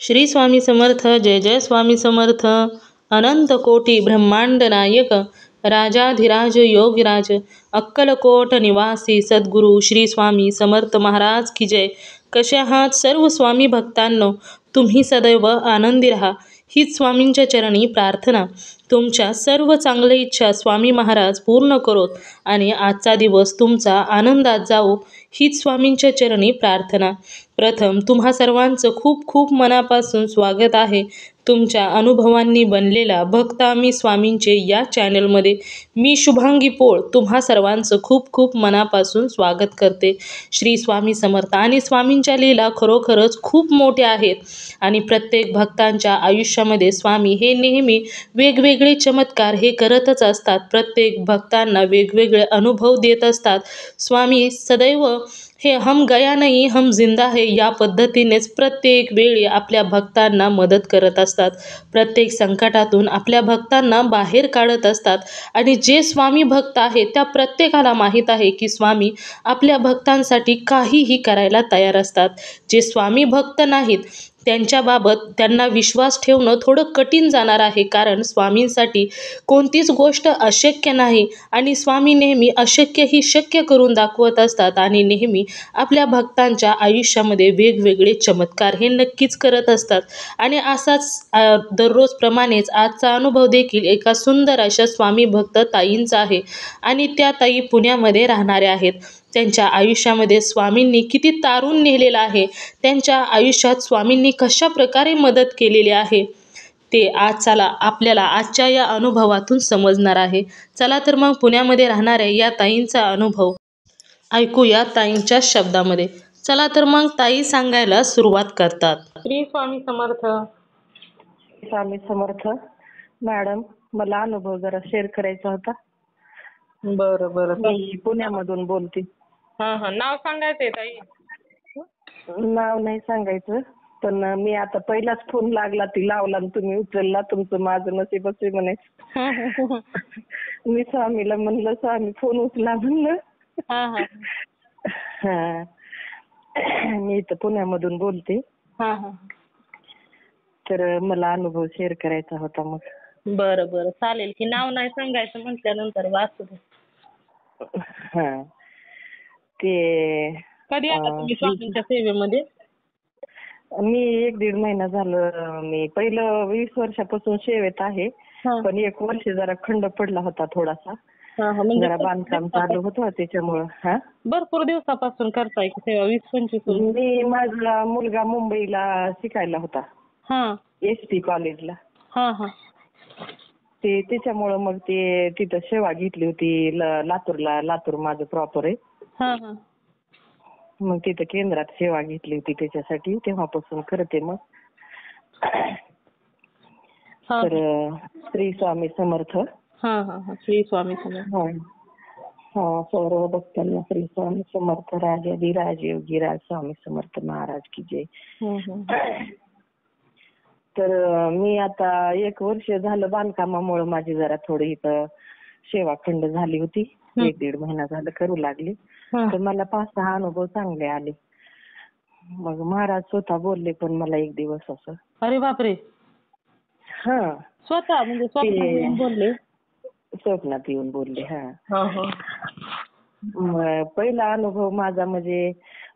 श्री स्वामी समर्थ. जय जय स्वामी समर्थ. अनंत कोटी ब्रह्मांड नायक राजाधिराज योगीराज अक्कलकोट निवासी सद्गुरू श्री स्वामी समर्थ महाराज की जय. कसे आहात सर्व स्वामी भक्तांनो? तुम्ही सदैव आनंदी राहा हीच स्वामींच्या चरणी प्रार्थना. तुमच्या सर्व चांगल्या इच्छा स्वामी महाराज पूर्ण करोत आणि आजचा दिवस तुमचा आनंदात जावो हीच स्वामींच्या चरणी प्रार्थना. प्रथम तुम्हा सर्वांचं खूप खूप मनापासून स्वागत आहे तुमच्या अनुभवांनी बनलेला भक्त आम्ही स्वामींचे या चॅनलमध्ये. मी शुभांगी पोळ तुम्हा सर्वांचं खूप खूप मनापासून स्वागत करते. श्री स्वामी समर्थ आणि स्वामींच्या लीला खरोखरच खूप मोठ्या आहेत आणि प्रत्येक भक्तांच्या आयुष्यामध्ये स्वामी हे नेहमी वेगवेगळे चमत्कार हे करतच असतात. प्रत्येक भक्तांना वेगवेगळे अनुभव देत असतात. स्वामी सदैव हे हम गया नाही हम जिंदा है या पद्धतीनेच प्रत्येक वेळी आपल्या भक्तांना मदत करत असतात. प्रत्येक संकटातून आपल्या भक्तांना बाहेर काढत असतात आणि जे स्वामी भक्त आहेत त्या प्रत्येकाला माहीत आहे की स्वामी आपल्या भक्तांसाठी काहीही करायला तयार असतात. जे स्वामी भक्त नाहीत त्यांच्याबाबत त्यांना विश्वास ठेवणं थोडं कठीण जाणार आहे, कारण स्वामींसाठी कोणतीच गोष्ट अशक्य नाही आणि स्वामी नेहमी अशक्य ही शक्य करून दाखवत असतात आणि नेहमी आपल्या भक्तांच्या आयुष्यामध्ये वेगवेगळे चमत्कार हे नक्कीच करत असतात. आणि असाच दररोज प्रमाणेच आजचा अनुभव देखील एका सुंदर अशा स्वामी भक्त ताईंचा आहे आणि त्या ताई पुण्यामध्ये राहणाऱ्या आहेत. त्यांच्या आयुष्यामध्ये स्वामींनी किती तारून नेलेलं आहे, त्यांच्या आयुष्यात स्वामींनी कशा प्रकारे मदत केलेली आहे ते आज चला आपल्याला आजच्या या अनुभवातून समजणार आहे. चला तर मग पुण्यामध्ये राहणाऱ्या या ताईंचा अनुभव ऐकूया ताईंच्या शब्दामध्ये. चला तर मग ताई सांगायला सुरुवात करतात. श्री स्वामी समर्थ. स्वामी समर्थ. मॅडम, मला अनुभव जरा शेअर करायचा होता. बरं बरं. मी पुण्यामधून बोलते. नाव सांगायचंय ताई? नाव नाही सांगायचं, पण मी आता पहिलाच फोन लागला ती लावला आणि तुम्ही उचलला. तुमचं माझं नशीबच आहे म्हणे. मी स्वामीला म्हणलं स्वामी फोन उचला म्हणलं. हा, मी इथं पुण्यामधून बोलते. तर मला अनुभव शेअर करायचा होता. मग बरं बरं चालेल की. नाव नाही सांगायचं म्हटल्यानंतर वाचू दे. हा, ते कधी आला तुम्ही स्वामींच्या सेवेमध्ये? मी 1-1.5 महिना झालं. मी पहिलं 20 वर्षापासून सेवेत आहे, पण 1 वर्ष जरा खंड पडला होता थोडासा. जरा बांधकाम चालू होतं त्याच्यामुळं. भरपूर दिवसापासून करताय की सेवा? 20-25? मी माझा मुलगा मुंबईला शिकायला होता, एसटी कॉलेजला. ते त्याच्यामुळं मग ते तिथं सेवा घेतली होती लातूरला. लातूर माझं प्रॉपर आहे. मग तिथं केंद्रात सेवा घेतली होती त्याच्यासाठी. तेव्हापासून करते मग. तर श्री स्वामी समर्थ. श्री स्वामी समर्थ. सर्व भक्तांना श्री स्वामी समर्थ. राजाधिराज योगीराज स्वामी समर्थ महाराज की जय. तर मी आता 1 वर्ष झालं बांधकामामुळे माझी जरा थोडी इथं सेवा खंड झाली होती. 1-1.5 महिना झालं करू लागली. तर मला 5-6 अनुभव चांगले आले. मग महाराज स्वतः बोलले पण मला एक दिवस असं. अरे बापरे. स्वतः म्हणजे स्वप्नात बोलले? स्वप्नात येऊन बोलले. पहिला अनुभव माझा म्हणजे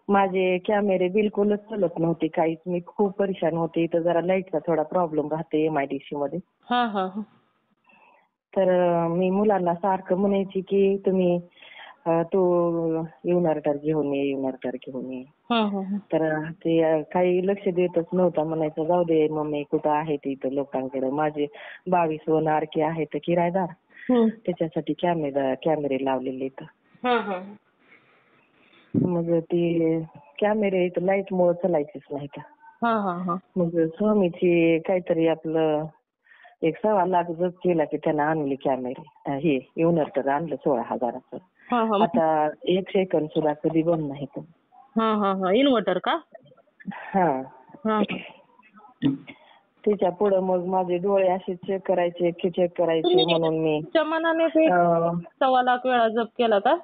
माझे कॅमेरे बिलकुलच चलत नव्हते काहीच. मी खूप परेशान होते. इथं जरा लाईटचा थोडा प्रॉब्लेम राहते MIDC मध्ये. तर मी मुलांना सारखं म्हणायची की तुम्ही तू युनार्टर घेऊन ये, युनार्टर घेऊन ये. तर ते काही लक्ष देतच नव्हता. म्हणायचं जाऊ दे मम्मी, कुठं आहे ते इथं लोकांकडे. माझे 22 नारके आहेत किरायदार, त्याच्यासाठी कॅमेरे लावलेले इथं. मग ते कॅमेरे इथं लाईट मुळे चालायचेच नाहीत. मग स्वामीची काहीतरी आपलं 1.25 लाख जप केला की त्यांना आणले कॅमेरे. हे युनार्टर आणलं 16,000चं. आता 1 सेकंद सुद्धा कधी बंद नाही. इन्व्हर्टर का? त्याच्या पुढे मग माझे डोळे असे चेक करायचे म्हणून मी मनाने 1.25 लाख वेळा जप केला का?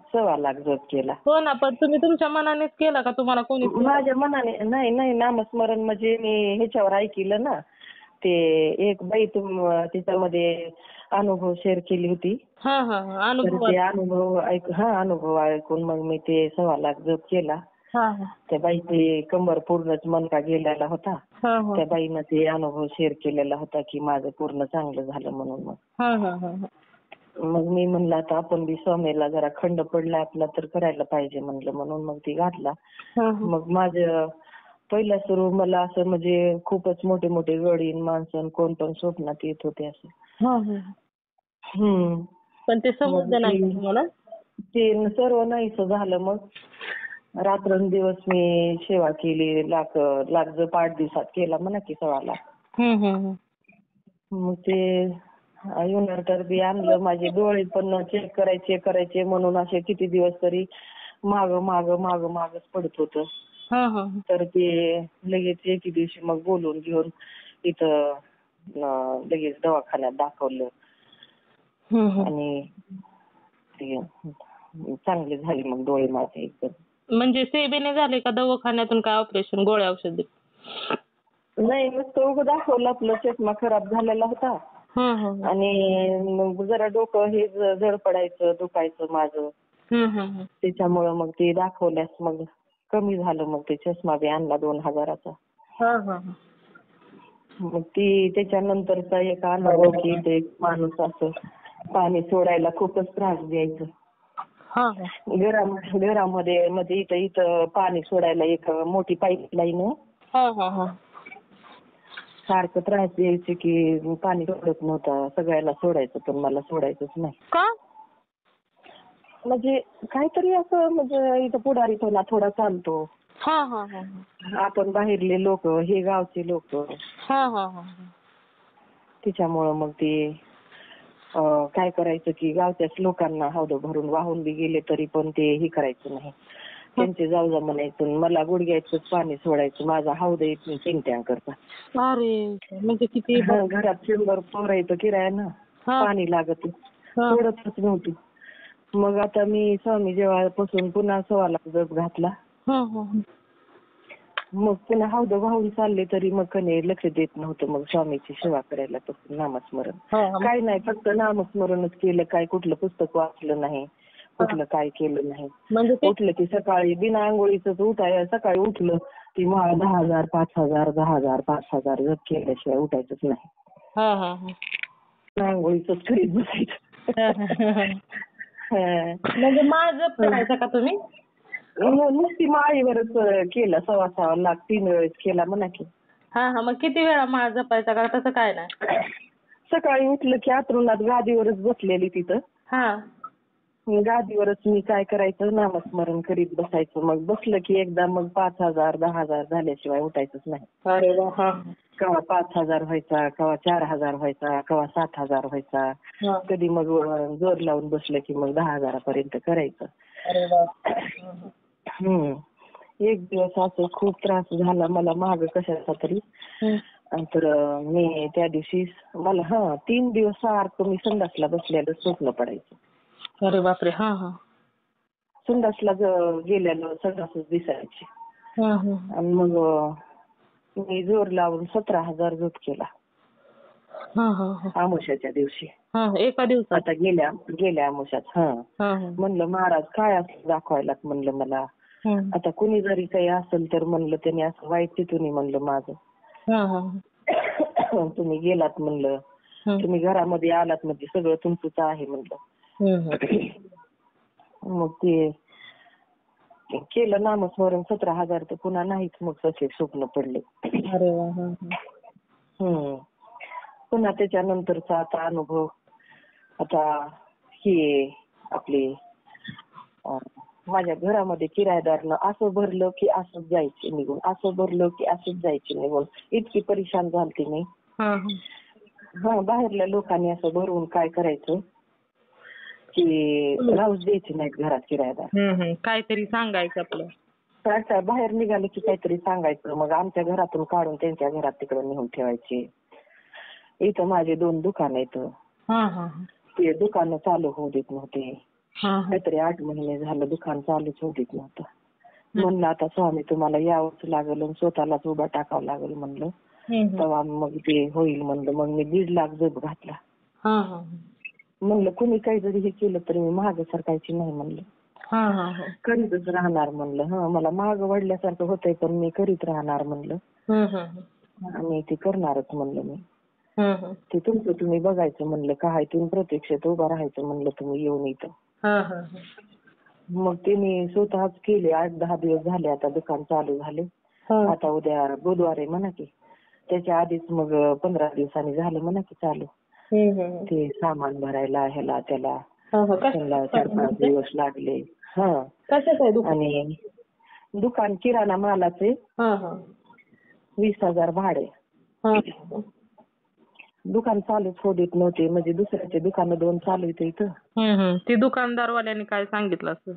1.25 लाख जप केला. हो ना, पण तुम्ही तुमच्या मनानेच केला का तुम्हाला कोणी? माझ्या मनाने नाही नाही, नामस्मरण म्हणजे मी ह्याच्यावर ऐकलं ना, ते एक बाई तिच्यामध्ये अनुभव शेअर केली होती. तर अनुभव. ते अनुभव ऐकून मग मी ते 1.25 लाख जप केला. त्या बाईची कंबर पूर्णच मनका गेलेला होता. त्या बाईनं ते अनुभव शेअर केलेला होता की माझं पूर्ण चांगलं झालं म्हणून. मग मी म्हणलं आता आपण बी स्वामीला जरा खंड पडला आपला तर करायला पाहिजे म्हणलं, म्हणून मग ती घातला. मग माझं पहिलं सुरू मला असं म्हणजे खूपच मोठे मोठे गडीन माणसं कोण पण स्वप्नात येत होते असं. पण ते समजलं नाही तुम्हाला? ते सर्व नाहीसं झालं. मग रात्रंदिवस मी सेवा केली. लाख जप 8 दिवसात केला म्हणा की 1.25 लाख. मग ते युनर बी आणलं. माझे डोळे पण चेक करायचे म्हणून असे किती दिवस तरी मागच पडत होतं. तर ते लगेच एके दिवशी मग बोलून घेऊन इथं लगेच दवाखान्यात दाखवलं आणि ते चांगले झाले मग डोळे माझे एकदम. म्हणजे सेबेने झाले का दवाखान्यातून काय ऑपरेशन गोळ्या औषध? नाही, नुसतं उभं दाखवलं. आपलं चष्मा खराब झालेला होता आणि मग जरा डोकं हे जड पडायचं, दुखायचं माझं. त्याच्यामुळं मग ते दाखवल्यास मग कमी झालं. मग ते चष्मा बी आणला 2,000चा. मग ती त्याच्यानंतरचा एक अनुभव की ते माणूस असं पाणी सोडायला खूपच त्रास द्यायचं. घरामध्ये इथं पाणी सोडायला एक मोठी पाईपलाईन आहे. सारखं त्रास द्यायचे की पाणी सोडत नव्हता. सगळ्याला सोडायचं पण मला सोडायचंच नाही. का? म्हणजे काहीतरी असं म्हणजे इथं पुढारी थोडा चालतो. आपण बाहेरले लोक, हे गावचे लोक. त्याच्यामुळं मग ते काय करायचं की गावच्याच लोकांना हौद भरून वाहून बी गेले तरी पण ते हे करायचं नाही. त्यांचे जाऊ म्हणायचं. मला गुडघ्याचंच पाणी सोडायचं. माझा हौद 3 टँकरचा. म्हणजे किती? घरात 100 पोरं येतं किरायानं, पाणी लागत सोडतच नव्हती. मग आता मी स्वामी जेव्हापासून पुन्हा 1.25 लाख जप घातला. मग पुन्हा हौद वाहून चालले तरी मग लक्ष देत नव्हतं. मग स्वामीची सेवा करायला पासून नामस्मरण काय नाही, फक्त नामस्मरणच केलं. काय कुठलं पुस्तक वाचलं नाही, कुठलं काय केलं नाही. उठलं की सकाळी बिना आंघोळीच सकाळी उठलं की 10,000, 5,000, 10,000, 5,000 जप केल्याशिवाय उठायचंच नाही. आंघोळीच करीत बसायचं. म्हणजे माळ जप करायचा का तुम्ही? नुसती माळीवरच केलं. 1.25 लाख 3 वेळेस केला म्हणा की. मग किती वेळा माळ जपायचा का तसं काय नाही? सकाळी उठलं की आतरुणात गादीवरच बसलेली तिथं. गादीवरच मी काय करायचं नामस्मरण करीत बसायचं. मग बसलं की एकदा मग 5,000, 10,000 झाल्याशिवाय उठायचंच नाही. केव्हा 5,000 व्हायचा, केव्हा 4,000 व्हायचा, केव्हा 7,000 व्हायचा. कधी मग जोर लावून बसलं की मग 10,000 करायचं. एक दिवस असं खूप त्रास झाला मला माग कशाचा तरी. तर मी त्या दिवशी मला 3 दिवस सारखं मी संडासला बसलेलं स्वप्न पडायचं. अरे बापरे. संडासला गेलेलं संडासच दिसायची. आणि मग मी जोर लावून 17,000 जप केला अमावस्याच्या दिवशी. एका दिवसात? आता गेल्या अमावस्यात. म्हणलं महाराज काय असं दाखवायलात म्हणलं मला. आता कुणी जरी काही असेल तर म्हणलं त्याने असं वाईट तिथून म्हणलं माझं. तुम्ही गेलात म्हणलं, तुम्ही घरामध्ये आलात म्हणजे सगळं तुमचंच आहे म्हणलं. मग ते केलं नामस्मरण 17,000 तर पुन्हा नाहीच मग तसे स्वप्न पडले. पुन्हा त्याच्यानंतरचा आता अनुभव आता हे आपले माझ्या घरामध्ये किरायदारनं असं भरलं की असंच जायचे निघून, असं भरलं की असंच जायचे निघून. इतकी परेशान झालते मी. बाहेरल्या लोकांनी असं भरून काय करायचं की राहूच द्यायचे नाहीत घरात किरायदार. काहीतरी सांगायचं आपलं. बाहेर निघाले की काहीतरी सांगायचं. मग आमच्या घरातून काढून त्यांच्या घरात तिकडे नेऊन ठेवायचे. इथं माझे 2 दुकान आहेत. ते दुकानं चालू होऊ देत नव्हते. काहीतरी 8 महिने झालं दुकान चालूच होतीच नव्हतं. म्हणलं आता स्वामी तुम्हाला यावंच लागेल आणि स्वतःलाच उभा टाकावं लागेल म्हणलं. तेव्हा मग ते होईल म्हणलं. मग मी 1.5 लाख जप घातला. म्हणलं कुणी काही जरी हे केलं तरी मी मागं सरकायची नाही म्हणलं. करीतच राहणार म्हणलं. मला मागं वळल्यासारखं होतंय पण मी करीत राहणार म्हणलं. आणि ते करणारच म्हणलं मी. ते तुमचं तुम्ही बघायचं म्हणलं. काय तुम्ही प्रत्यक्षात उभं राहायचं म्हणलं तुम्ही येऊन इथं. मग त्यांनी स्वतःच केले. 8-10 दिवस झाले आता दुकान चालू झाले. आता उद्या बुधवार आहे म्हणा की. त्याच्या आधीच मग 15 दिवसांनी झालं म्हणा की चालू. ते सामान भरायला ह्याला त्याला 4-5 दिवस लागले. आणि दुकान किराणा मालाचे 20,000 भाडे. दुकान चालूच होऊ देत नव्हते. म्हणजे दुसऱ्याचे दुकान 2 चालू होते इथं. ते दुकानदारवाल्याने काय सांगितलं असं?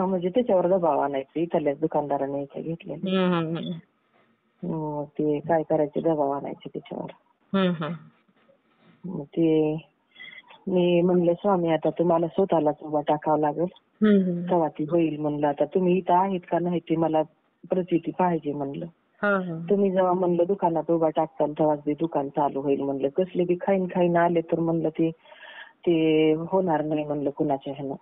म्हणजे त्याच्यावर दबाव आणायचे. इथल्याच दुकानदाराने इथे घेतलेले. ते काय करायचे दबाव आणायचे त्याच्यावर. मग ते मी म्हणलं स्वामी आता तुम्हाला स्वतःलाच उभा टाकावं लागेल. तेव्हा ती होईल म्हणलं. आता तुम्ही इथं आहेत का नाही ते मला प्रचिती पाहिजे म्हणलं. तुम्ही जेव्हा म्हणलं दुकानात उभा टाकताल तेव्हा ते दुकान चालू होईल म्हणलं. कसले बी खाईन आले तर म्हणलं ते होणार नाही म्हणलं कुणाच्या ह्यानं.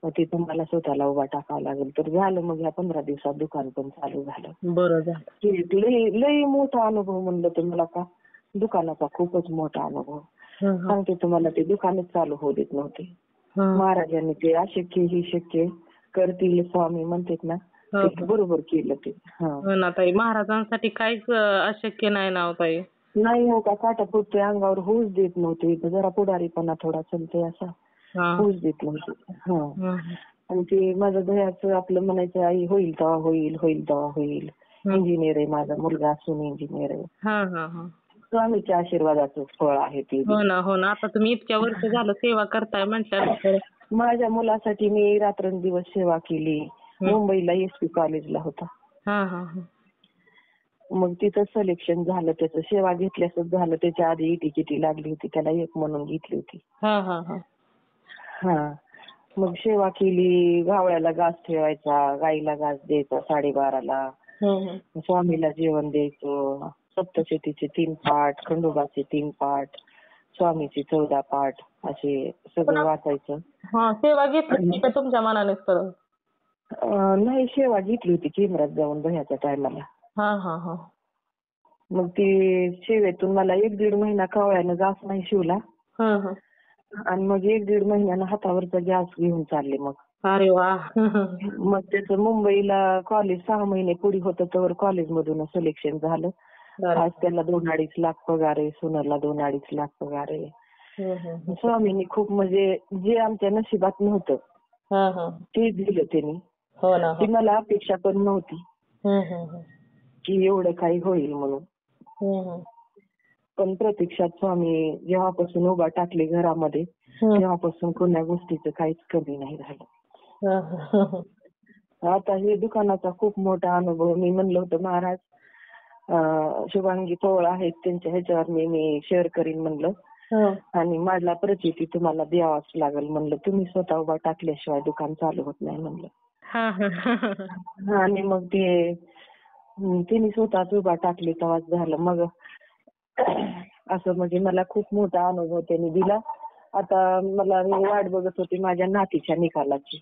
मग ते तुम्हाला स्वतःला उभा टाकावं लागेल. तर झालं मग ह्या 15 दिवसात दुकान पण चालू झालं. बरं झालं. लई मोठा अनुभव म्हणलं तुम्हाला का दुकानाचा खूपच मोठा अनुभव. सांगते तुम्हाला ते दुकानच चालू होऊ देत नव्हते. महाराजांनी ते अशक्य ही शक्य करतील स्वामी म्हणतात ना ते बरोबर केलं ते. ताई महाराजांसाठी काहीच अशक्य नाही ना ताई. नाही हो का काटा फुटतोय अंगावर होऊच देत नव्हते. जरा पुढारीपणा थोडा चलतोय असा होऊच देत नव्हते. आणि ते माझं दह्याचं आपलं म्हणायचं आई होईल तेव्हा होईल होईल तेव्हा होईल. इंजिनियर आहे माझा मुलगा असून इंजिनियर आहे. स्वामीच्या आशीर्वादाचं फळ आहे ते. हो ना. आता तुम्ही इतक्या वर्ष झालं सेवा करताय म्हटल्यानंतर. माझ्या मुलासाठी मी रात्रंदिवस सेवा केली. मुंबईला एसपी कॉलेजला होता. मग तिथं सिलेक्शन झालं त्याचं. सेवा घेतल्यासच झालं. त्याच्या आधी ईटी लागली होती त्याला 1 म्हणून घेतली होती. मग सेवा केली. गावळ्याला घास ठेवायचा, गाईला घास द्यायचा 12:30ला. स्वामीला जेवण द्यायचं. सप्तशतीचे 3 पाठ, खंडोबाचे 3 पाठ, स्वामीचे 14 पाठ असे सगळं वाचायचं. सेवा घेतली का तुमच्या मनाने? नाही सेवा घेतली होती केंद्रात जाऊन दह्याच्या टायमाला. मग ती सेवेतून मला 1-1.5 महिना कावळ्यानं घास नाही शिवला. आणि मग 1-1.5 महिन्यानं हातावरचा गॅस घेऊन चालले मग. अरे वा. मग त्याचं मुंबईला कॉलेज 6 महिने पुढे होतं तर कॉलेजमधून सिलेक्शन झालं. आज त्याला 2-2.5 लाख पगार आहे. सोनरला 2-2.5 लाख पगार आहे. स्वामींनी खूप म्हणजे जे आमच्या नशिबात नव्हतं ते दिलं त्यांनी. ती मला अपेक्षा पण नव्हती की एवढं काही होईल म्हणून. पण प्रत्यक्षात स्वामी जेव्हापासून उभा टाकले घरामध्ये तेव्हापासून कोणत्या गोष्टीचं काहीच कमी नाही झालं. आता हे दुकानाचा खूप मोठा अनुभव. मी म्हणलं होतं महाराज शुभांगी पवार आहेत त्यांच्या ह्याच्यावर मी शेअर करीन म्हणलं. आणि मला प्रचिती तुम्हाला द्यावाच लागेल म्हणलं. तुम्ही स्वतः उभा टाकल्याशिवाय दुकान चालू होत नाही म्हणलं. आणि मग तिने स्वतःच उभा टाकली तेव्हाच झालं. मग असं म्हणजे मला खूप मोठा अनुभव त्यांनी दिला. आता मला मी वाट बघत होती माझ्या नातीच्या निकालाची.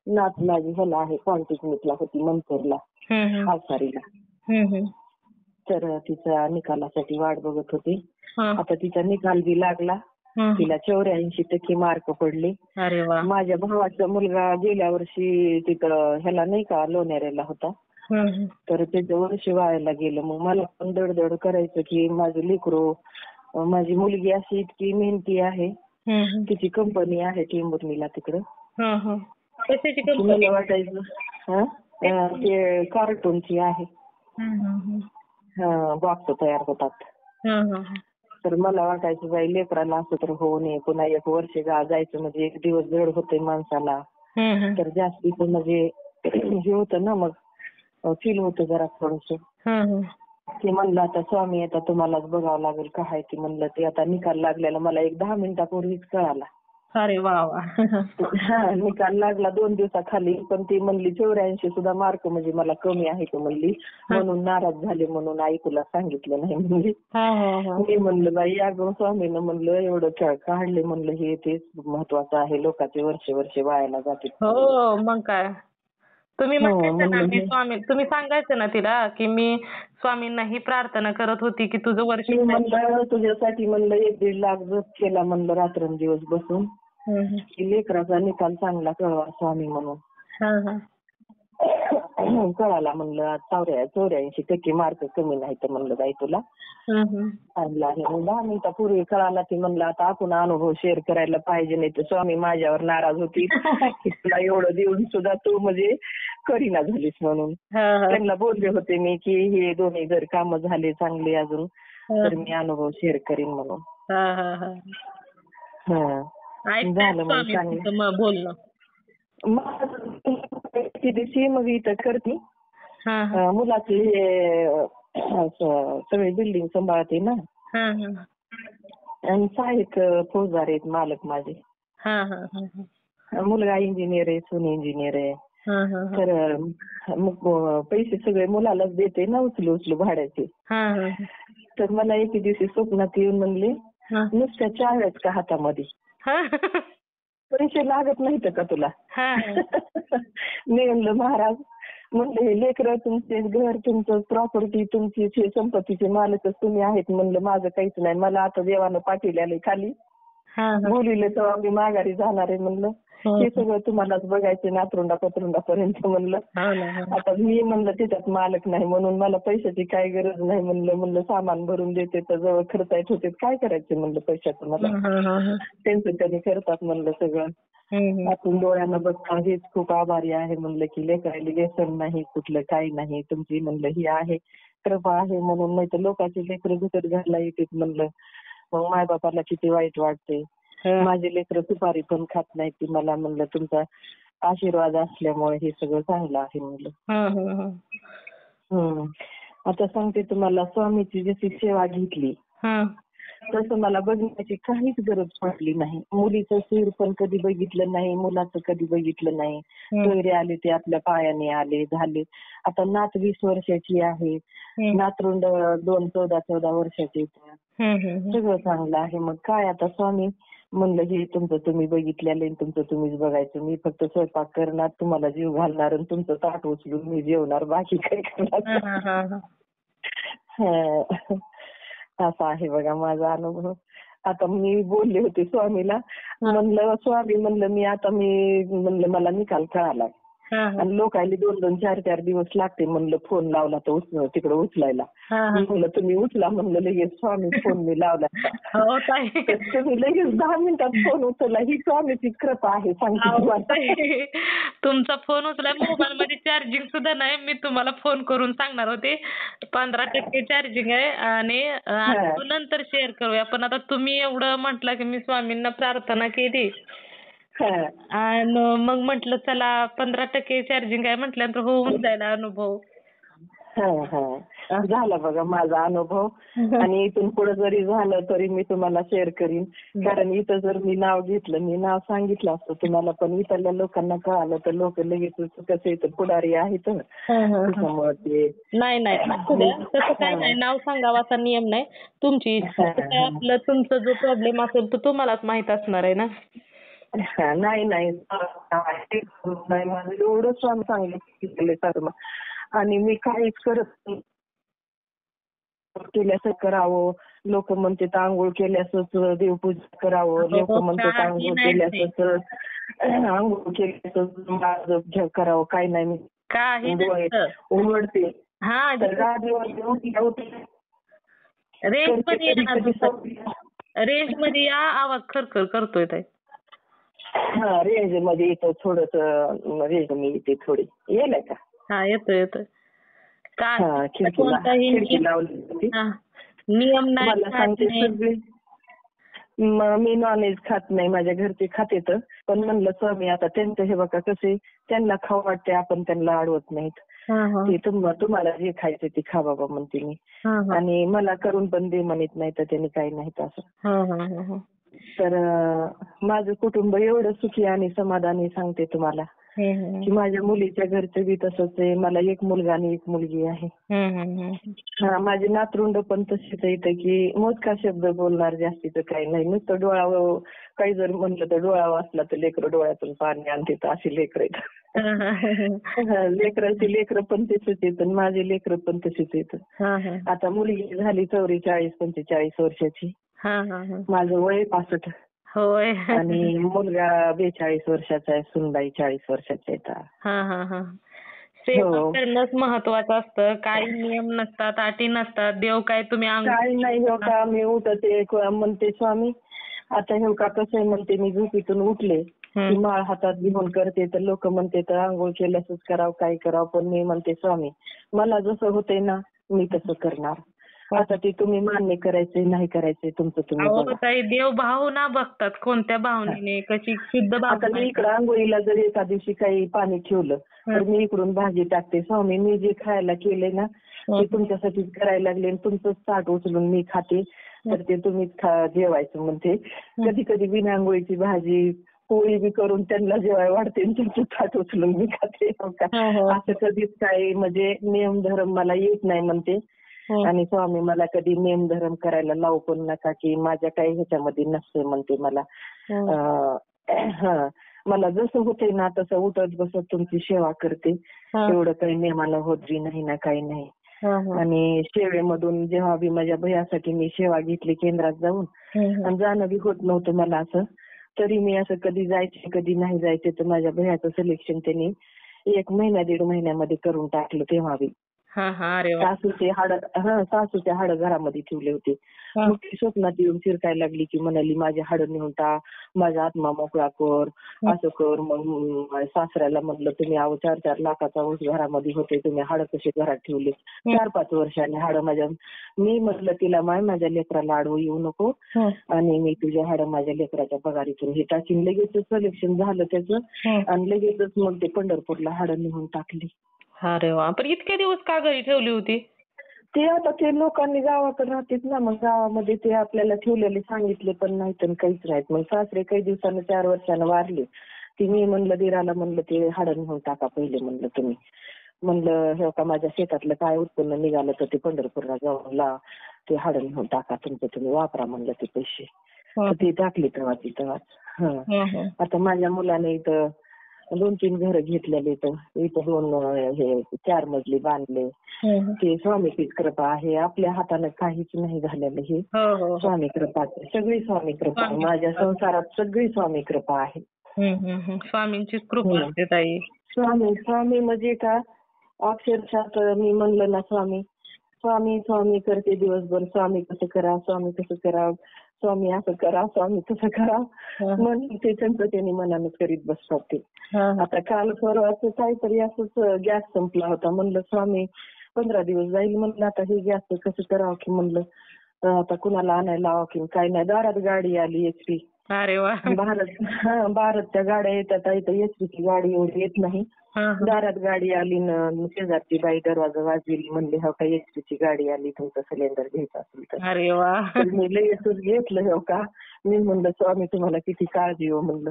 नात माझी ह्याला आहे पॉलिटेक्निकला होती मंचरला आसारीला. तर तिच्या निकालासाठी वाट बघत होती. आता तिचा निकाल बी लागला. तिला 84% मार्क पडले. माझ्या भावाचा मुलगा गेल्या वर्षी तिथं ह्याला नाही का लोणाऱ्याला होता. तर त्याचं वर्ष वायाला गेलं. मग मला पण दडदड करायचं की माझं लेकरू माझी मुलगी अशी इतकी मेहनती आहे. तिची कंपनी आहे टेंभुर्णीला तिकडं. मला वाटायचं ते कार्टूनची आहे. बॉक्स तयार होतात. तर मला वाटायचं बाई लेकराला असं तर होऊ नये. पुन्हा 1 वर्ष जायचं म्हणजे 1 दिवस जड होतंय माणसाला. तर जास्तीच म्हणजे हे होतं ना मग फील होतं जरा थोडंसं. ते म्हणलं आता स्वामी आता तुम्हालाच बघावं लागेल काय ते म्हणलं. ते आता निकाल लागलेला मला 10 मिनिटापूर्वीच कळाला. अरे वा वा. हा, निकाल लागला 2 दिवसाखाली, पण ती म्हणली 84 सुद्धा मार्क म्हणजे मला कमी आहेत म्हणली, म्हणून नाराज झाले म्हणून आई तुला सांगितलं नाही म्हणली. मी म्हणलं बाई अगं स्वामीनं म्हणलं एवढं काढले म्हणलं, हे तेच महत्वाचं आहे, लोकांचे वर्ष वायाला जाते. हो मग काय. तुम्ही म्हणायचं ना मी स्वामी, तुम्ही सांगायचं ना तिला की मी स्वामींना ही प्रार्थना करत होती की तुझं वर्ष. म्हणलं तुझ्यासाठी म्हणलं 1-1.5 लाख जप केला म्हणलं रात्रंदिवस बसून, की लेकराचा निकाल चांगला कळवा स्वामी म्हणून. कळाला म्हणलं 84% मार्क कमी नाही तर म्हणलं बाई तुला चांगला आहे. 10 मिनिटापूर्वी कळाला की म्हणलं आता आपण अनुभव शेअर करायला पाहिजे, नाही तर स्वामी माझ्यावर नाराज होती की तुला एवढं देऊन सुद्धा तू म्हणजे करीना झालीस म्हणून. त्यांना बोलले होते मी की हे दोन्ही जर काम झाले चांगले अजून तर मी अनुभव शेअर करीन म्हणून. झालं मग चांगलं बोलणं. दिवशी मग इथं करते मुलाची सगळी बिल्डिंग सांभाळते ना, आणि सहाय्यक फौजदार आहेत मालक माझे. मुलगा इंजिनियर आहे, सून इंजिनियर आहे. तर मग पैसे सगळे मुलालाच देते ना उचलू भाड्याचे. तर मला एके दिवशी स्वप्नात येऊन म्हणले नुसत्या चाव्याच का हातामध्ये, पैसे लागत नाहीत का तुला? मी म्हणलं महाराज म्हणलं हे लेकरं तुमचे, घर तुमचं, प्रॉपर्टी तुमची, संपत्तीचे मालकच तुम्ही आहेत म्हणलं, माझं काहीच नाही. मला आता देवानं पाठवलेलं खाली बोलिले तेव्हा मी माघारी जाणार आहे म्हणलं. हे सगळं तुम्हालाच बघायचं नातरुंडापर्यंत म्हणलं. आता मी म्हणलं त्याच्यात मालक नाही म्हणून मला पैशाची काय गरज नाही म्हणलं सामान भरून देते तर जवळ खर्चायत होते, काय करायचे म्हणलं पैशाचं मला. त्यांचं त्यांनी करतात म्हणलं सगळं. आपण डोळ्यानं बघता हेच खूप आभारी आहे म्हणलं की लेकरायला व्यसन नाही कुठलं काही नाही, तुमची म्हणलं ही आहे कृपा आहे म्हणून, नाही तर लोकांची लेकरं घुसत घालला येते म्हणलं. मग मायबापाला किती वाईट वाटते. माझे लेकरं सुपारी पण खात नाही ती, मला म्हणलं तुमचा आशीर्वाद असल्यामुळे हे सगळं चांगलं आहे म्हणलं. आता सांगते तुम्हाला, स्वामीची जशी सेवा घेतली तसं मला बघण्याची काहीच गरज पडली नाही. मुलीचं सिर पण कधी बघितलं नाही, मुलाचं कधी बघितलं नाही. सोयरे आले ते आपल्या पायाने आले झाले. आता नात 20 वर्षाची आहे, नातरुंड 14 वर्षाचे. सगळं चांगलं आहे. मग काय आता स्वामी म्हणलं हे तुमचं तुम्ही बघितलेलं, तुमचं तुम्हीच बघायचं, मी फक्त स्वयंपाक करणार, तुम्हाला जीव घालणार आणि तुमचं ताट उचलून मी जेवणार, बाकी काय करणार. असा आहे बघा माझा अनुभव. आता मी बोलले होते स्वामीला, म्हणलं स्वामी म्हणलं मी म्हणलं मला निकाल कळाला आणि लोकांनी 2-2, 4-4 दिवस लागते म्हणलं फोन लावला तर तिकडे उचलायला. म्हणलं तुम्ही उचला म्हणलं लगेच. स्वामी फोन मी लावला तुम्ही लगेच 10 मिनिटात फोन उचलला, ही स्वामीची कृपा आहे सांगते. तुमचा फोन उचला, मोबाईल मध्ये चार्जिंग सुद्धा नाही. मी तुम्हाला फोन करून सांगणार होते 15% चार्जिंग आहे आणि नंतर शेअर करूया, पण आता तुम्ही एवढं म्हटलं की मी स्वामींना प्रार्थना केली आणि मग म्हटलं चला 15% चार्जिंग आहे म्हटल्यानंतर होऊन जायला अनुभव. झाला बघा माझा अनुभव. आणि इथून पुढे जरी झालं तरी मी तुम्हाला शेअर करीन, कारण इथं जर मी नाव घेतलं, मी नाव सांगितलं असतं तुम्हाला, पण इथल्या लोकांना कळालं तर लोक लगेच कसे इथं पुढारी आहेत त्याच्यामुळे ते नाही तसं काय नाही, नाव सांगावं असा नियम नाही. तुमची इच्छा आपलं, तुमचा जो प्रॉब्लेम असेल तो तुम्हालाच माहित असणार आहे ना. नाही माझं एवढं स्वामी सांगितलं आणि मी काहीच करत नाही. केल्यास करावं, लोक म्हणतात आंघोळ केल्यासच देवपूजा करावं, लोक म्हणतात आंघोळ केल्यासच करावं, काही नाही. मी डोळे उघडते रेंज मध्ये या, आवाज खरखर करतोय ताई. रेंज मध्ये येतो थोडस, रेंज मध्ये येते थोडी. येईल का? हा येतोय. काय खिडकी लावली नियम मला सांगते सगळे. मी नॉनव्हेज खात नाही, माझ्या घरचे खातेत, पण म्हणलं स्वामी आता त्यांचं हे बघा कसे त्यांना खाऊ वाटते, आपण त्यांना अडवत नाहीत. ते तुम्हाला जे खायचे ते खा बाबा म्हणते मी, आणि मला करून पण दे म्हणत नाही तर त्यांनी काही नाही असं. तर माझं कुटुंब एवढं सुखी आणि समाधानी सांगते तुम्हाला की माझ्या मुलीच्या घरचं बी तसंच आहे. मला एक मुलगा आणि एक मुलगी आहे. माझे नातरुंड पण तसेच येतं की मोजका शब्द बोलणार, जास्तीचं काही नाही. नुसतं डोळावर काही जर म्हणलं तर डोळा वाचला तर लेकरं डोळ्यातून पाणी आणते, तर अशी लेकरं आहेत. लेकरांची लेकरं पण तसेच येतं, माझे लेकरं पण तसेच येतं. आता मुलगी झाली 44-45 वर्षाची. माझं वय 65 होय. आणि मुलगा 42 वर्षाचा आहे, सुनबाई 40 वर्षाच्या आहेत. सेवा करणंच महत्वाचं असतं. काही नियम नसतात, अटी नसतात. देव काय तुम्ही काही नाही. हो का, मी उठते म्हणते स्वामी आता हे का कसं आहे म्हणते, मी झोपेतून उठले की माळ हातात घेऊन करते तर लोक म्हणते तर आंघोळ केल्यासच करावं, काय करावं. पण मी म्हणते स्वामी मला जसं होतंय ना मी तसं करणार. आता ते तुम्ही मान्य करायचंय नाही करायचंय तुमचं तुम्ही बघा. ताई, देव भावना बघतात, कोणत्या भावनेने, कशी शुद्ध आता भावना. मी इकडं आंघोळीला जर एका दिवशी काही पाणी ठेवलं तर मी इकडून भाजी टाकते. स्वामी मी जे खायला केलंय ना ते तुमच्यासाठीच करायला लागले, तुमचंच ताट उचलून मी खाते तर ते तुम्हीच जेवायचं म्हणते. कधी कधी बिना आंघोळीची भाजी पोळी बी करून त्यांना जेवाय वाढते आणि तुमचं ताट उचलून मी खाते. असं कधीच काही म्हणजे नियम धर्म मला येत नाही म्हणते. आणि स्वामी मला कधी नेम धर्म करायला लावू पण नका की माझ्या काही ह्याच्यामध्ये नसते म्हणते मला. मला जसं होतंय ना तसं उठत बसत तुमची सेवा करते. एवढं काही नेमाला होत नाही ना काही नाही. आणि सेवेमधून जेव्हा बी माझ्या भयासाठी मी सेवा घेतली केंद्रात जाऊन आणि जाणं बी होत नव्हतं मला असं, तरी मी असं कधी जायचे कधी नाही जायचे तर माझ्या भयाचं सिलेक्शन त्यांनी 1 महिना 1.5 महिन्यामध्ये करून टाकलं. तेव्हा बी सासूचे हाड घरामध्ये ठेवले होते. मग ती स्वप्नात येऊन फिरकायला लागली की म्हणाली माझे हाड नेऊन टाक, माझा आत्मा मोकळा कर, असं कर. मग सासऱ्याला म्हणलं तुम्ही 4-4 लाखाचा ऊस घरामध्ये होते, तुम्ही हाड कसे घरात ठेवले. 4-5 वर्षांनी हाड माझ्या, मी म्हटलं तिला माय माझ्या लेकराला आडवं येऊ नको आणि मी तुझ्या हाड माझ्या लेकराच्या पगारीतून हे टाकीन. लगेचच सिलेक्शन झालं त्याचं आणि लगेचच मग ते पंढरपूरला हाड नेऊन टाकली. अरे वा. पण इतके दिवस का घरी ठेवली होती? ते आता ते लोकांनी गावाकडे राहतात ना, मग गावामध्ये ते आपल्याला ठेवलेले सांगितले पण नाहीत आणि काहीच नाहीत. मग सासरे काही दिवसानं 4 वर्षानं वारले. ती मी म्हणलं दिराला म्हणलं ते हाडं नेऊन टाका पहिले म्हणलं तुम्ही. म्हणलं हे का माझ्या शेतातलं काय उत्पन्न निघालं तर ते पंढरपूरला जाऊन ते हाडं नेऊन टाका, तुमचं तुम्ही वापरा म्हणलं ते पैसे. तर ते टाकले तेव्हाच. आता माझ्या मुलाने इथं 2-3 घरं घेतलेले, इथं 2 4 मजली बांधले. ते स्वामीचीच कृपा आहे. आपल्या हातानं काहीच नाही झालेलं, हे स्वामी कृपा, सगळी स्वामी कृपा. माझ्या संसारात सगळी स्वामी कृपा आहे. स्वामींचीच कृपा असते ताई. स्वामी म्हणजे का अक्षरशः मी म्हणलं ना स्वामी स्वामी स्वामी करते दिवसभर. स्वामी कसं करा, स्वामी कसं करा, स्वामी असं करा, स्वामी तसं करा म्हणून ते त्यांचं त्यांनी मनानं करीत बसतात ते. आता काल परवाचं काहीतरी असंच गॅस संपला होता. म्हणलं स्वामी 15 दिवस जाईल म्हणलं, आता हे गॅस कसं करावं की म्हणलं, आता कुणाला आणायला लावा की काय नाही. दारात गाडी आली HP. अरे वा. भारतच्या गाड्या येतात, इथं HPची गाडी एवढी येत नाही. दारात गाडी आली न शेजारची बाई दरवाजा वाजविली, म्हणले हो का HPची गाडी आली, तुमचं सिलेंडर घ्यायचं असेल तर. अरे वा. मी लगेचच घेतलं. हो का, मी म्हणलं स्वामी तुम्हाला किती काळजी हो म्हणलं,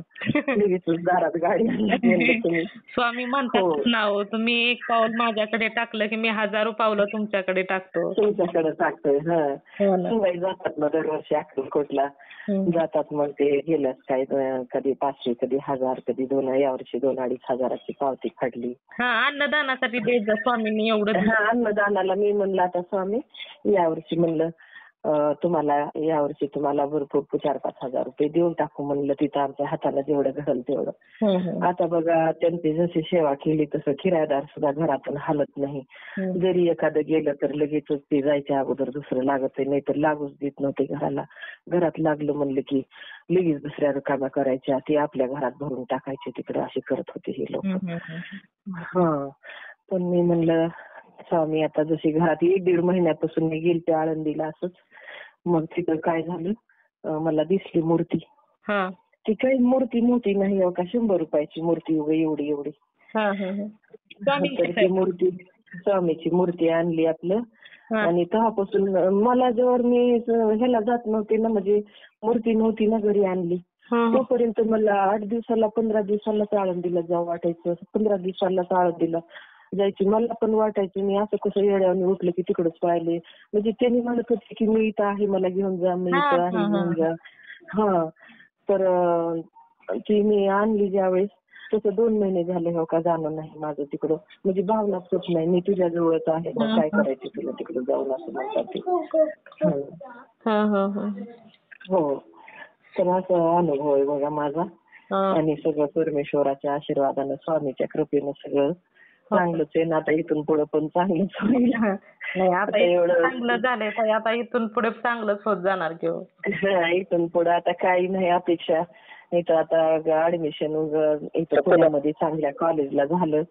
लगेचच दारात गाडी आणली. तुम्ही स्वामी म्हणतात ना हो, तुम्ही एक पाऊल माझ्याकडे टाकलं की मी 1000 पावलं तुमच्याकडे टाकतो. तुमच्याकडे टाकतोय. सुनबाई जातात मग दरवर्षी अक्कलकोटला जातात. मग ते गेल्यास काय कधी 500 कधी 1000 कधी 2, यावर्षी 2-2.5 हजाराची पावती फाडली. अन्नदानासाठी देत जा स्वामींनी एवढं. अन्नदानाला मी म्हणलं आता स्वामी यावर्षी म्हणलं तुम्हाला भरपूर 4-5 हजार रुपये देऊन टाकू म्हणलं, तिथं आमच्या हाताला जेवढं घडल तेवढं. आता बघा त्यांची जशी सेवा केली तसं किरायादार सुद्धा घरातून हलत नाही. जरी एखादं गेलं तर लगेचच ते जायच्या अगोदर दुसरं लागत नाही, तर लागूच देत नव्हते घराला. घरात लागलं म्हणलं की लगेच दुसऱ्या रिकाम्या करायच्या, ते आपल्या घरात भरून टाकायचे तिकडे, असे करत होते हे लोक. पण मी म्हणलं स्वामी आता जशी घरात 1-1.5 महिन्यापासून मी गेलते आळंदीला असंच. मग तिथं काय झालं, मला दिसली मूर्ती. ती काही मूर्ती मोठी नाही हो का, 100 रुपयाची मूर्ती एवढी. तर ती मूर्ती स्वामीची मूर्ती आणली आपलं आणि तेव्हापासून मला जेव्हा मी ह्याला जात नव्हते ना, म्हणजे मूर्ती नव्हती ना घरी आणली, तोपर्यंत मला 8 दिवसाला 15 दिवसाला आळंदीला जाऊ वाटायचं. 15 दिवसाला आळंदीला जायची. मला पण वाटायचं मी असं कसं येड्यावानी उठलं की तिकडच पाहिले. म्हणजे त्यांनी म्हणत होते की मी इथं आहे, मला घेऊन जा, मी इथं आहे, घेऊन जा. हा, तर ती मी आणली ज्यावेळेस, तसं 2 महिने झाले हो का जाणं नाही माझं तिकडं. म्हणजे भावनाच होत नाही, मी तुझ्या जवळच आहे, मग काय करायचं तुला तिकडे जाऊन, असं म्हणतात ते. हो, तर असा अनुभव आहे बघा माझा. आणि सगळं परमेश्वराच्या आशीर्वादानं, स्वामीच्या कृपेनं सगळं चांगलंच आहे ना. आता इथून पुढे पण चांगलंच होईल. नाही, आता एवढं चांगलं झालंय तर आता इथून पुढे चांगलंच होत जाणार की हो. इथून पुढे आता काही नाही अपेक्षा. इथं आता ऍडमिशन इथं पुण्यामध्ये चांगल्या कॉलेजला झालं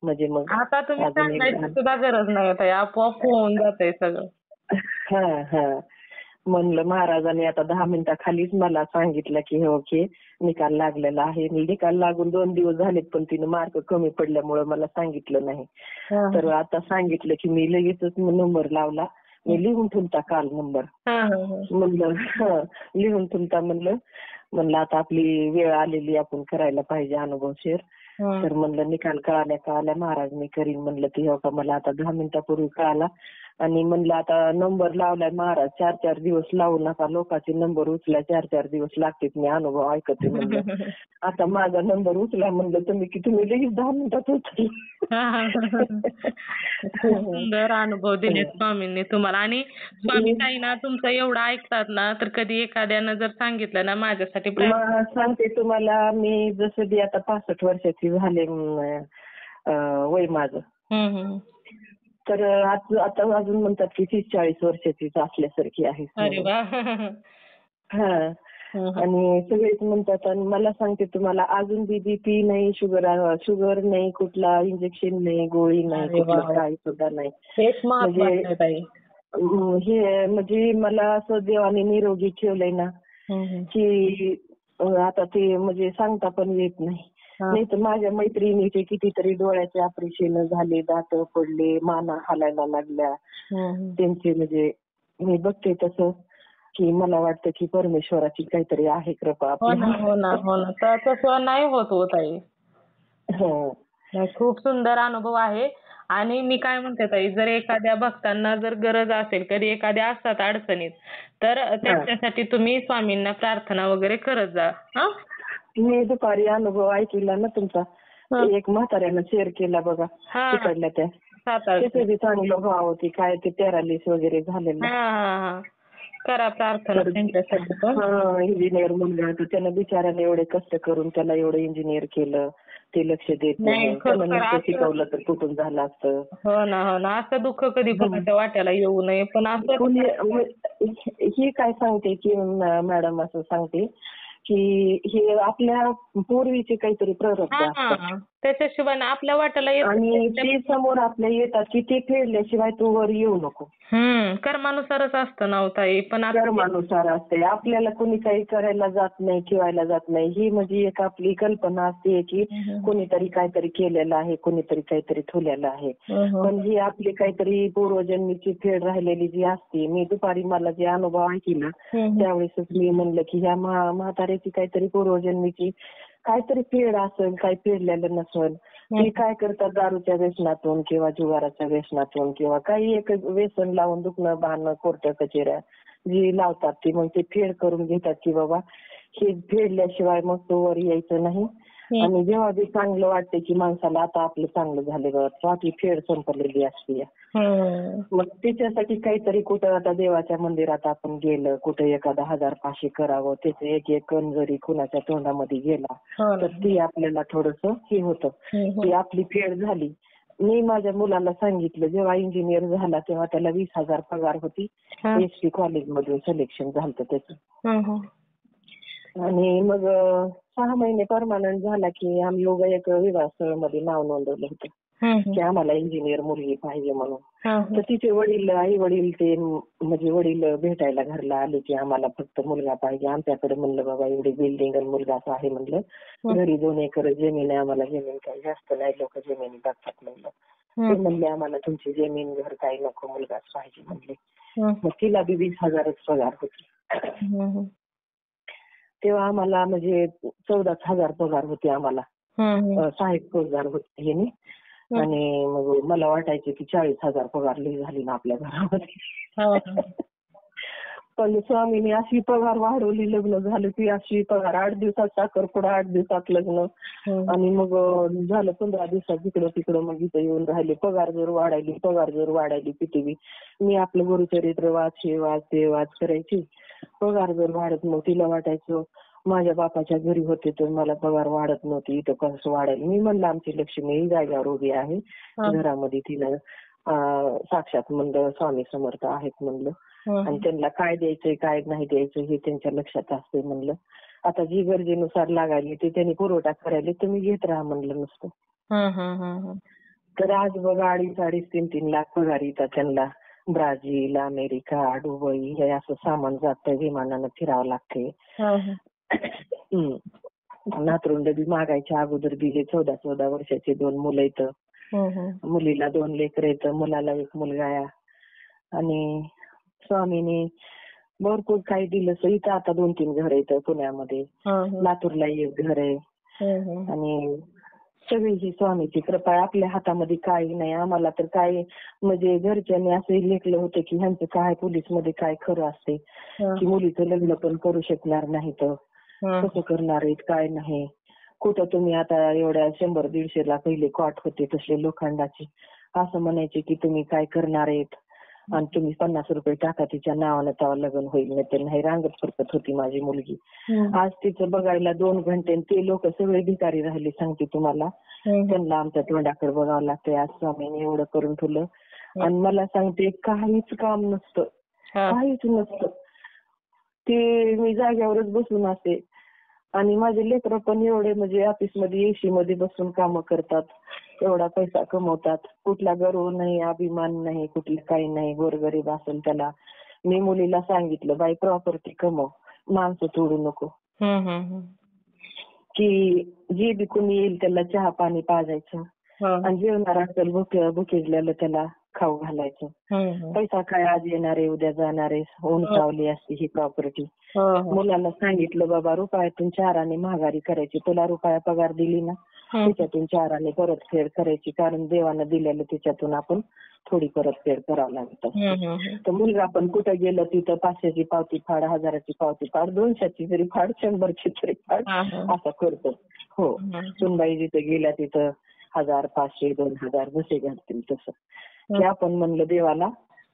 म्हणजे मग आता तुम्ही सांगायची सुद्धा गरज नाही, आता आपोआप होऊन जातंय सगळं. म्हणलं महाराजांनी आता 10 मिनिटाखालीच मला सांगितलं की हो की निकाल लागलेला आहे. निकाल लागून 2 दिवस झालेत पण तिने मार्क कमी पडल्यामुळे मला सांगितलं नाही. तर आता सांगितलं की मी लगेचच नंबर लावला. मी लिहून ठेवता काल नंबर. म्हणलं लिहून ठेवता म्हणलं आता आपली वेळ आलेली, आपण करायला पाहिजे अनुभव शेअर. तर म्हणलं निकाल कळाल्या महाराज मी करीन म्हणलं. ती हो का मला आता 10 मिनिटापूर्वी कळाला. आणि म्हणलं आता नंबर लावलाय महाराज, 4-4 दिवस लावू नका, लोकांचे नंबर उचला 4-4 दिवस लागतात, मी अनुभव ऐकते म्हणलं. आता माझा नंबर उचला म्हणलं तुम्ही लगेच 10 मिनिटात उचलला. सुंदर अनुभव दिले स्वामींनी तुम्हाला. आणि स्वामी काही ना तुमचं एवढं ऐकतात ना, तर कधी एखाद्यानं जर सांगितलं ना माझ्यासाठी सांगते तुम्हाला, मी जसं बी आता 65 वर्षाची झाले वय माझं. तर आता अजून म्हणतात की 30-40 वर्षाचीच असल्यासारखी आहे. आणि सगळेच म्हणतात. आणि मला सांगते तुम्हाला, अजून बी बीपी नाही, शुगर नाही, कुठला इंजेक्शन नाही, गोळी नाही, कुठलं काही सुद्धा नाही. म्हणजे मला असं देवाने निरोगी ठेवलंय ना की आता ते म्हणजे सांगता पण येत नाही. नाही तर माझ्या मैत्रिणीचे कितीतरी डोळ्याचे ऑपरेशन झाले, दात पडले, माना हालायला लागल्या त्यांचे. म्हणजे मी बघते तसं की मला वाटतं की परमेश्वराची काहीतरी आहे कृपा आपली. हो ना. तसं नाही होत ताई. खूप सुंदर अनुभव आहे. आणि मी काय म्हणते ताई, जर एखाद्या भक्तांना जर गरज असेल, कधी एखाद्या असतात अडचणीत, तर त्यांच्यासाठी तुम्ही स्वामींना प्रार्थना वगैरे करत जा. मी दुपारी अनुभव ऐकला ना तुमचा, एक म्हाताऱ्यानं शेअर केला बघा तिकडल्या त्या, त्याचे बी चांगलं भाव होती, काय ते पॅरालिस वगैरे झालेलं. करा प्रार्थना त्यांच्यासाठी. इंजिनियर मुलगा होता, त्यानं बिचाराने एवढे कष्ट करून त्याला एवढं इंजिनियर केलं, ते लक्ष देत नाही. त्यानं शिकवलं तर कुठून झालं असतं. हो ना. असं दुःख कधी कोणाच्या वाट्याला येऊ नये. पण असं ही काय सांगते की मॅडम असं सांगते की हे आपल्या पूर्वीचे काहीतरी प्रारब्ध असतात, त्याच्याशिवाय आपल्या वाट्याला येत आणि ते समोर आपल्या येतात की ते फेडल्याशिवाय तू वर येऊ नको. कर्मानुसारच असतं ना ताई. पण कर्मानुसार असते. आपल्याला कोणी काही करायला जात नाही, ठेवायला जात नाही. ही म्हणजे एक आपली कल्पना असते की कोणीतरी काहीतरी केलेलं आहे, कोणीतरी काहीतरी ठेवलेलं आहे. पण ही आपली काहीतरी पूर्वजन्मीची फेड राहिलेली जी असते. मी दुपारी मला जे अनुभव ऐकला त्यावेळेसच मी म्हणलं की ह्या म्हाताऱ्याची काहीतरी पूर्वजन्मीची काहीतरी फेड असेल, काही फेडलेलं नसेल. ते काय करतात, दारूच्या व्यसनातून किंवा जुगाराच्या व्यसनातून किंवा काही एक व्यसन लावून दुखणं बहाणं कोर्ट कचेऱ्या जी लावतात ती मग ते फेड करून घेतात की बाबा हे फेडल्याशिवाय मग तो वर यायचं नाही. आणि जेव्हा बी चांगलं वाटतं की माणसाला आता आपलं चांगलं झालं तेव्हा ती फेड संपलेली असते. मग त्याच्यासाठी काहीतरी कुठं आता देवाच्या मंदिरात आपण गेलं, कुठं एखादा 1000-500 करावं, त्याचं एक कण जरी कुणाच्या तोंडामध्ये गेला तर ती आपल्याला थोडंसं हे होतं की आपली फेड झाली. मी माझ्या मुलाला सांगितलं, जेव्हा इंजिनियर झाला तेव्हा त्याला 20,000 पगार होती. एसटी कॉलेजमधून सिलेक्शन झालं त्याचं. आणि मग 6 महिने परमनंट झाला की आम्ही एक विवाह स्थळामध्ये नाव नोंदवलं होतं. की आम्हाला इंजिनियर मुलगी पाहिजे म्हणून. तर तिचे वडील आई वडील ते म्हणजे वडील भेटायला घरला आले की आम्हाला फक्त मुलगा पाहिजे. आमच्याकडे म्हणलं बाबा एवढी बिल्डिंग आणि मुलगा असं आहे म्हणलं. घरी 2 एकर जमीन आहे आम्हाला. जमीन काही जास्त नाही, लोक जमिनी बघतात म्हणलं. ते म्हणले आम्हाला तुमची जमीन घर काही नको, मुलगाच पाहिजे म्हणले. मग तिला बी 20,000च पगार होती. तेव्हा आम्हाला म्हणजे 14,000 पगार होते आम्हाला. सहाय्यक फौजदार होते हे मी. आणि मग मला वाटायचे की 40,000 पगार लई झाली ना आपल्या घरामध्ये. पण स्वामीने अशी पगार वाढवली, लग्न झालं की अशी पगार 8 दिवसात साखरपुडा, 8 दिवसात लग्न. आणि मग झालं 15 दिवसात जिकडं तिकडं मग इथं येऊन राहिले. पगार जर वाढायली किती. मी आपलं गुरुचरित्र वाच करायची. पगार जर वाढत नव्हती, तिला वाटायचं माझ्या बापाच्या घरी होते तर मला पगार वाढत नव्हती, इथं कसं वाढेल. मी म्हणलं आमची लक्ष्मी जाग्यावर उभी आहे घरामध्ये, तिला साक्षात म्हणलं स्वामी समर्थ आहेत म्हणलं. आणि त्यांना काय द्यायचंय काय नाही द्यायचं हे त्यांच्या लक्षात असते म्हणलं. आता जी गरजेनुसार लागायली ते त्यांनी पुरवठा करायला तुम्ही घेत राहा म्हणलं नुसतं. तर आज बघा 2.5-3 लाख पगार येतात त्यांना. ब्राझील, अमेरिका, दुबई हे असं सामान जातं, विमानानं फिरावं लागते. नातरुंड बी मागायच्या अगोदर दिले. 14 वर्षाचे 2 मुलं येतं. मुलीला 2 लेकरं येतं, मुलाला 1 मुलगा आहे. आणि स्वामीने भरपूर काही दिलं. इथं आता 2-3 घर येतं पुण्यामध्ये. लातूरला 1 घर आहे. आणि सगळी ही स्वामीची कृपा आहे. आपल्या हातामध्ये काही नाही. आम्हाला तर काय म्हणजे घरच्यांनी असं लेखलं होतं की ह्यांचं काय पोलीसमध्ये काय खरं असते की मुलीचं लग्न पण करू शकणार नाही, तर कसं करणार आहेत काय नाही. कुठं तुम्ही आता एवढ्या 100-150 ला पहिले कॉट होते तसले लोखंडाचे, असं म्हणायचे की तुम्ही काय करणार आहेत आणि तुम्ही 50 रुपये टाका तिच्या नावानं तेव्हा लग्न होईल. नाही तर नाही. रांगत फरकत होती माझी मुलगी. आज तिचं बघायला 2 घंटे ते लोक सगळे भिकारी राहिले सांगते तुम्हाला. त्यांना आमच्या तोंडाकडे बघावं लागतंय. आज स्वामीने एवढं करून ठेवलं. आणि मला सांगते काहीच काम नसतं, काहीच नसतं. ते मी जाग्यावरच बसून असते. आणि माझे लेकरं पण एवढे म्हणजे ऑफिसमध्ये एसी मध्ये बसून कामं करतात, एवढा पैसा कमवतात. कुठला गर्व नाही, अभिमान नाही, कुठलं काही नाही. गोरगरीब असेल त्याला. मी मुलीला सांगितलं बाई प्रॉपर्टी कमव, माणसं तोडू नको. की जे बी कोणी येईल त्याला चहा पाणी पाजायचं. आणि जेवणार असेल भुकेजलेलं त्याला खाऊ घालायचं. पैसा काय आज येणार आहे उद्या जाणार आहे. उंचावली असते ही प्रॉपर्टी. मुलाला सांगितलं बाबा रुपयातून 4 आणे महागारी करायची. तुला रुपया पगार दिली ना त्याच्यातून 4 आणे परतफेड करायची. कारण देवानं दिलेलं त्याच्यातून आपण थोडी परतफेड करावं लागतं. तर मुलगा पण कुठं गेलं तिथं 500ची पावती फाड, 1000ची पावती फाड, 200ची तरी फाड, 100ची तरी फाड असं करतो. हो. सुनबाई जिथं गेल्या तिथं 1000, 500, 2000 जसे घालतील तसं. की आपण म्हणलं देवाला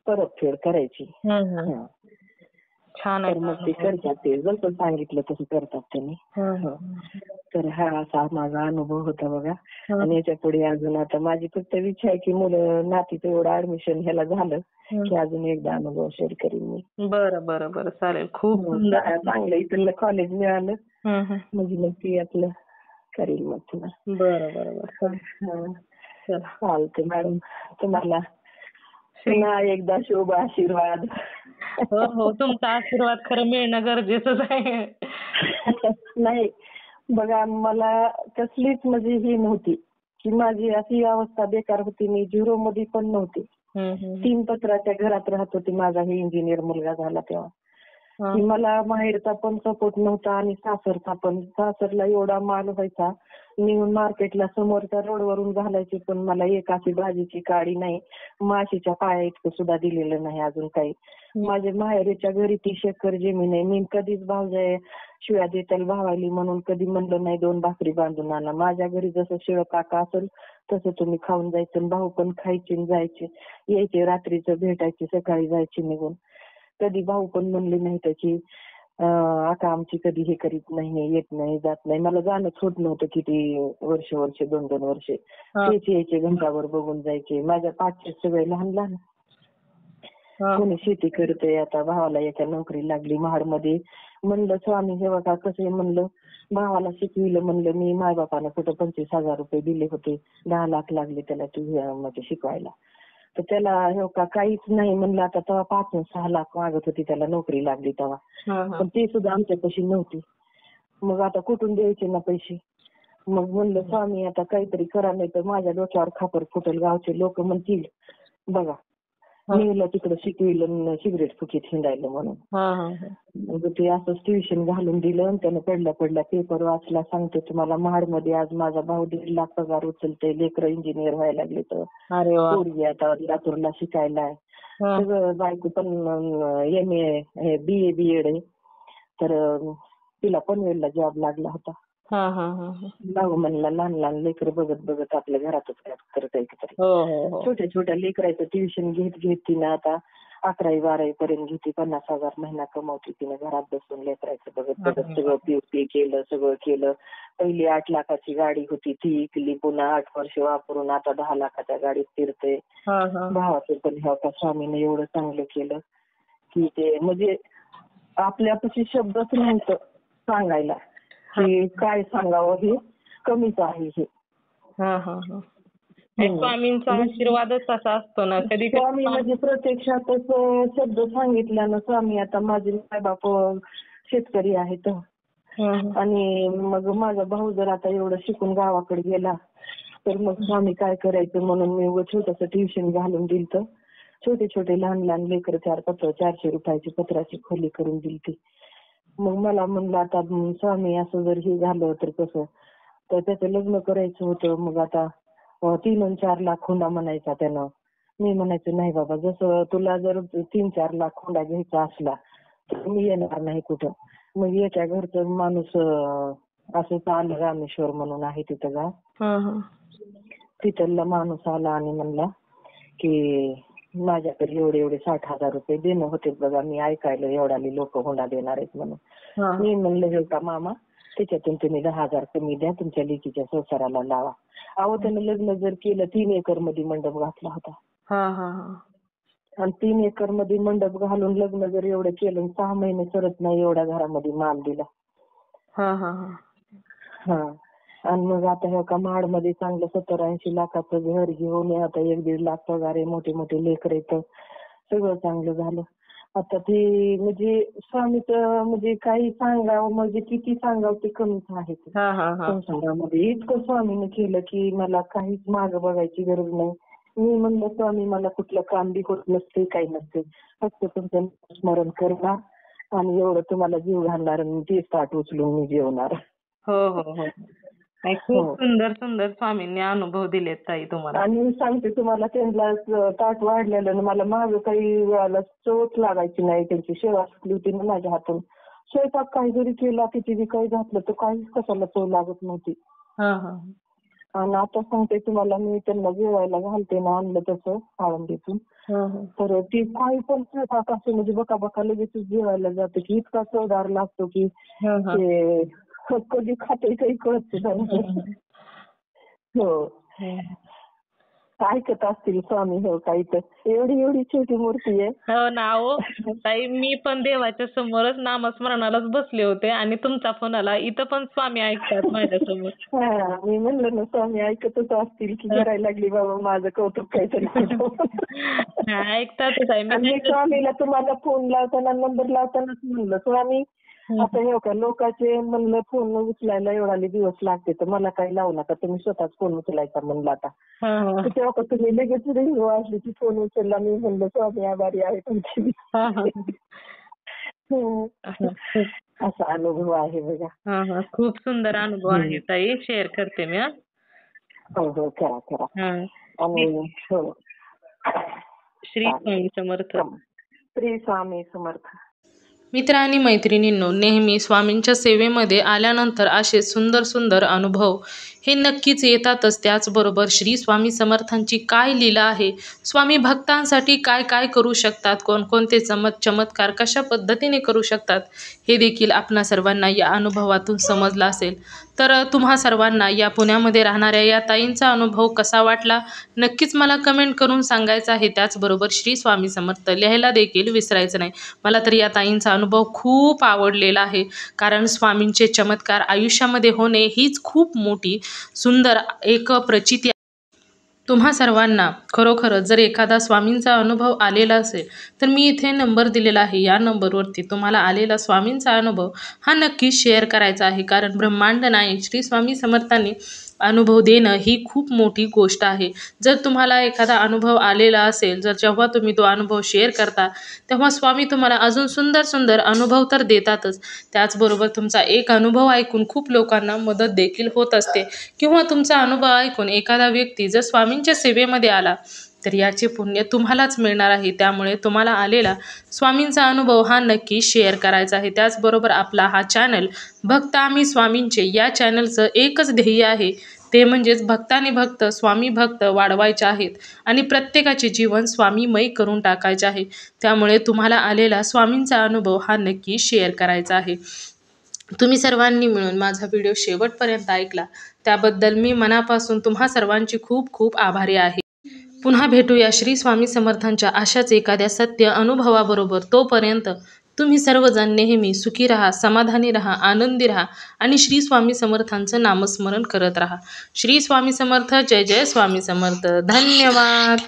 परतफेड करायची. छान तर मग ते करतात. ते जसं सांगितलं तसं करतात त्यांनी. तर हा असा माझा अनुभव होता बघा. आणि याच्या पुढे अजून आता माझी फक्त इच्छा आहे की मुलं नातीचं एवढं ऍडमिशन ह्याला झालं की अजून एकदा अनुभव शेअर करीन मी. बरं चालेल. खूप सुंदर चांगलं इथलं कॉलेज मिळालं म्हणजे मग ती आपलं करील मग तुला. बरं चालते मॅडम. तुम्हाला पुन्हा एकदा शुभ आशीर्वाद. हो तुमचा आशीर्वाद खरं मिळणं गरजेचंच आहे. नाही बघा मला कसलीच म्हणजे ही नव्हती की माझी अशी अवस्था बेकार होती. मी 0 मध्ये पण नव्हते. 3 पत्राच्या घरात राहत होते. माझा हे इंजिनियर मुलगा झाला तेव्हा. की मला माहेरचा पण सपोर्ट नव्हता आणि सासरचा पण. सासरला एवढा माल व्हायचा. नेऊन मार्केटला समोरच्या रोडवरून घालायची पण मला एक अशी भाजीची काडी नाही. माशीच्या पाया इतकं सुद्धा दिलेलं नाही अजून काही. माझ्या माहेरच्या घरी 30 एकर जमीन आहे. मी कधीच भावजाय शिव्या देताल भावाली म्हणून कधी म्हणलं नाही 2 भाकरी बांधून आणा. माझ्या घरी जसं शिळं काका असेल तसं तुम्ही खाऊन जायचं. भाऊ पण खायचे आणि जायचे. यायचे रात्रीचं भेटायचे, सकाळी जायचे निघून. कधी भाऊ पण म्हणले नाही त्याची आता आमची कधी हे करीत नाही, येत नाही, जात नाही. मला जाणंच होत नव्हतं किती वर्ष 2-2 वर्षे. तेच यायचे घंटाभर बघून जायचे. माझ्या 5 सगळे लहान. कोणी शेती करते. आता भावाला एका नोकरी लागली महाडमध्ये. म्हणलं स्वामी हे बघा कसं म्हणलं भावाला शिकविलं म्हणलं मी. मायबापानं कुठं 25,000 रुपये दिले होते, 10 लाख लागले त्याला म्हणजे शिकवायला. तर त्याला हो का काहीच नाही म्हणलं. आता तेव्हा 5-6 लाख मागत होती त्याला, नोकरी लागली तेव्हा. पण ते सुद्धा आमच्यापाशी नव्हती. मग आता कुठून द्यायचे ना पैसे. मग म्हणलं स्वामी आता काहीतरी करा, नाही तर माझ्या डोक्यावर खापर फुटेल. गावचे लोक म्हणतील बघा मीला तिकडे शिकविलं सिगरेट फुकीत हिंडायला म्हणून. मग ते असंच ट्युशन घालून दिलं आणि त्यानं पडल्या पेपर वाचला. सांगते तुम्हाला, महाडमध्ये आज माझा भाऊ 1.5 लाख पगार उचलते. लेकरं इंजिनियर व्हायला लागले तर, पोरगी आता लातूरला शिकायला आहे. सगळं बायको पण MA BA आहे. तर तिला पनवेलला जॉब लागला होता. भाऊ म्हणला लहान लहान लेकर बघत बघत आपल्या घरातच काय करत आहे तरी. छोट्या छोट्या लेकरायचं ट्युशन घेत तिनं आता 11वी-12वी पर्यंत घेते. 50,000 महिना कमवते तिनं घरात बसून. लेकरायचं बघत बघत सगळं PUP केलं, सगळं केलं. पहिली 8 लाखाची गाडी होती ती विकली, पुन्हा 8 वर्ष वापरून आता 10 लाखाच्या गाडीत फिरते. भावाचं पण ह्या स्वामीने एवढं चांगलं केलं की ते म्हणजे आपल्यापाशी शब्दच नव्हतं सांगायला की काय सांगावं. हे कमीच आहे हे. स्वामींचा आशीर्वादच असा असतो ना. कधी स्वामी म्हणजे प्रत्यक्षातच शब्द सांगितल्यानं स्वामी. आता माझे मायबाप शेतकरी आहेत आणि मग माझा भाऊ जर आता एवढं शिकून गावाकडे गेला तर मग स्वामी काय करायचं म्हणून मी छोटंसं ट्युशन घालून दिलतं. छोटे छोटे लहान लहान लेकर 400 रुपयाची पत्राची खोली करून दिलती. मग मला म्हणलं आता स्वामी असं जर हे झालं तर कसं, तर त्याचं लग्न करायचं होतं. मग आता 3 आणि 4 लाख हुंडा म्हणायचा त्यानं. मी म्हणायचं नाही बाबा, जसं तुला जर 3-4 लाख हुंडा घ्यायचा असला तर मी येणार नाही कुठं. मग एका घरचं माणूस असंच आलं, रामेश्वर म्हणून आहे तिथं गाव. तिथला माणूस आला आणि म्हणला की माझ्याकडे एवढे 60,000 रुपये देणं होते बघा. मी ऐकायला एवढाले लोक हुंडा देणार आहेत म्हणून. मी म्हणलं हे का मामा, त्याच्यातून तुम्ही 10,000 कमी द्या, तुमच्या लेकीच्या संसाराला लावा. अहो त्यानं लग्न जर केलं 3 एकर मध्ये मंडप घातला होता. आणि 3 एकर मध्ये मंडप घालून लग्न जर एवढं केलं 6 महिने सरत नाही एवढ्या घरामध्ये माल दिला. आणि मग आता हे का महाडमध्ये चांगलं 70-80 लाखाचं घर घेऊन आता 1-1.5 लाख पगार आहे. मोठे मोठे लेकर आहेत. सगळं चांगलं झालं. आता ते म्हणजे स्वामीचं म्हणजे काही सांगावं म्हणजे किती सांगावं ते कमीच आहे. संसारामध्ये इतकं स्वामीने केलं की मला काहीच मागं बघायची गरज नाही. मी म्हणलं स्वामी मला कुठलं काम बी होत नसते, काही नसते, फक्त तुमचं स्मरण करणार आणि एवढं तुम्हाला जीव घालणार आणि तेच ताट उचलून मी जेवणार. खूप सुंदर सुंदर स्वामींनी अनुभव दिलेत ताई तुम्हाला. आणि सांगते तुम्हाला, त्यांना ताट वाढलेलं मला मागं काही वेळाला चोट लागायची नाही. त्यांची सेवा सुटली होती ना माझ्या हातून. स्वयंपाक काही जरी केला, किती बी काही घातलं तर काहीच कशाला चव लागत नव्हती. आणि आता सांगते तुम्हाला, मी त्यांना जेवायला घालते ना, आणलं तसं आळंदीतून, तर ती काही पण स्वयंपाक असं म्हणजे बका लगेच जेवायला जाते की इतका चवदार लागतो की कधी खाते काही कळत नाही. हो ऐकत असतील स्वामी. हो काही तर एवढी छोटी मूर्ती आहे. हो ना. हो ताई, मी पण देवाच्या समोरच नामस्मरणालाच बसले होते आणि तुमचा फोन आला. इथं पण स्वामी ऐकतात माझ्यासमोर. मी म्हणलं ना स्वामी ऐकतच असतील की करायला लागली बाबा माझं कौतुक काहीतरी. ऐकतातच आहे. मी स्वामीला तुम्हाला फोन लावताना नंबर लावतानाच म्हणलं स्वामी आता हे का लोकांचे म्हणलं फोन उचलायला एवढाले दिवस लागते तर मला काही लावू नका, तुम्ही स्वतःच फोन उचलायचा म्हणलं. आता तेव्हा तुम्ही लगेच रिंग वाजली की फोन उचलला. मी म्हणलं स्वामी आभारी आहे तुमची. असा अनुभव आहे बघा. खूप सुंदर अनुभव आहे ताई, शेअर करते मी. हो करा. आणि हो श्री स्वामी समर्थ. श्री स्वामी समर्थ. मित्र आणि मैत्रिणींनो, नेहमी स्वामींच्या सेवेमध्ये आल्यानंतर असे सुंदर सुंदर अनुभव हे नक्कीच येतातच. त्याचबरोबर श्री स्वामी समर्थांची काय लीला आहे, स्वामी भक्तांसाठी काय काय करू शकतात, कोणकोणते चमत्कार कशा पद्धतीने करू शकतात, हे देखील आपणा सर्वांना या अनुभवातून समजलं असेल. तर तुम्हा सर्वांना या पुण्यामध्ये राहणाऱ्या या ताईंचा अनुभव कसा वाटला नक्कीच मला कमेंट करून सांगायचं आहे. त्याचबरोबर श्री स्वामी समर्थ लिहायला देखील विसरायचं नाही. मला तर या ताईंचा अनुभव खूप आवडलेला आहे, कारण स्वामींचे चमत्कार आयुष्यामध्ये होणे हीच खूप मोठी सुंदर एक प्रचिती. तुम्हा सर्वांना खरोखरच जर एखादा स्वामींचा अनुभव आलेला असेल तर मी इथे नंबर दिलेला आहे, या नंबरवरती तुम्हाला आलेला स्वामींचा अनुभव हा नक्की शेअर करायचा आहे. कारण ब्रह्मांड नायक श्री स्वामी समर्थांनी अनुभव देणं ही खूप मोठी गोष्ट आहे. जर तुम्हाला एखादा अनुभव आलेला असेल, जर जेव्हा तुम्ही तो अनुभव शेअर करता तेव्हा स्वामी तुम्हाला अजून सुंदर सुंदर अनुभव तर देतातच, त्याचबरोबर तुमचा एक अनुभव ऐकून खूप लोकांना मदत देखील होत असते, किंवा तुमचा अनुभव ऐकून एखादा व्यक्ती जर स्वामींच्या सेवेमध्ये आला तर याचे पुण्य तुम्हालाच मिळणार आहे. त्यामुळे तुम्हाला आलेला स्वामींचा अनुभव हा नक्की शेअर करायचा आहे. त्याचबरोबर आपला हा चॅनल भक्त आम्ही स्वामींचे या चॅनलचं एकच ध्येय आहे, ते म्हणजेच भक्ताने भक्त स्वामी भक्त वाढवायचे आहेत आणि प्रत्येकाचे जीवन स्वामीमय करून टाकायचे आहे. त्यामुळे तुम्हाला आलेला स्वामींचा अनुभव हा नक्की शेअर करायचा आहे. तुम्ही सर्वांनी मिळून माझा व्हिडिओ शेवटपर्यंत ऐकला त्याबद्दल मी मनापासून तुम्हा सर्वांची खूप खूप आभारी आहे. पुन्हा भेटूया श्री स्वामी समर्थांच्या अशाच एखाद्या सत्य अनुभवाबरोबर. तोपर्यंत तुम्ही सर्वजण नेहमी सुखी राहा, समाधानी राहा, आनंदी राहा आणि श्री स्वामी समर्थांचं नामस्मरण करत राहा. श्री स्वामी समर्थ. जय जय स्वामी समर्थ. धन्यवाद.